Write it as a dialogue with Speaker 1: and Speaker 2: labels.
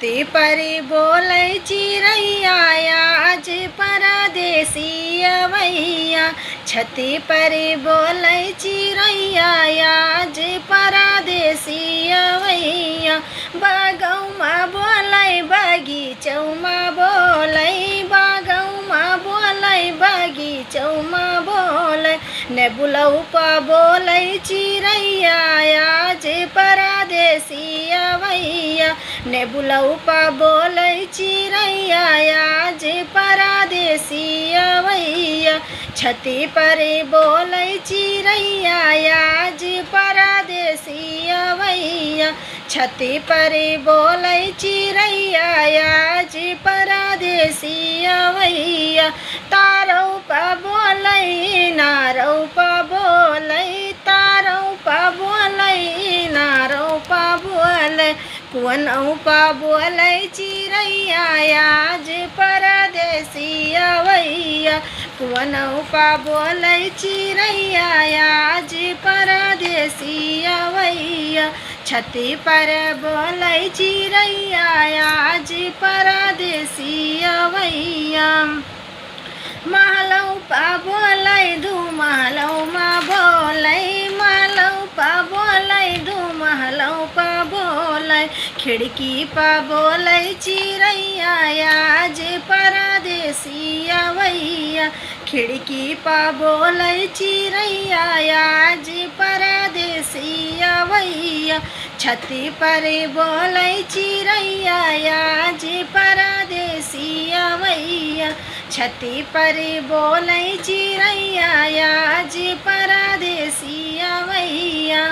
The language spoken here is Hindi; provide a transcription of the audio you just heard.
Speaker 1: छती पर बोलै चिड़ैया आज परदेसी अवैया। छती पर बोलै चिड़ैया आज परदेसी अवैया। बागौमा बोलै बगीचौमा बोलै, बागौमा बोलै बगीचौमा बोलै। नेबुलौपा बोलै चिड़ैया आज परदेसी अवैया। नेबुलौपा बोलै चिड़ैया आज परदेसी अवैया। छती पर बोलै चिड़ैया आज परदेसी अवैया। छती पर बोलै चिड़ैया आज परदेसी अवैया। तारौपा बोलै नारौपा बोलै, तारौपा बोलै नारौपा बोलै। कुवनौपा बोलै चिड़ैया आज परदेसी अवैया। कुवनौपा बोलै चिड़ैया आज परदेसी अवैया। छती पर बोलै चिड़ैया आज परदेसी अवैया। महलौपा बोलै दू महलौमा बोलै, महलौपा बोलै दू महलौपा बोलै। खिड़की पा बोलै चिड़ैया आज परदेसी अवैया। खिड़की पा बोलै चिड़ैया आज परदेसी अवैया। छती पर बोलै चिड़ैया आज परदेसी अवैया। छती पर बोलै चिड़ैया आज परदेसी अवैया।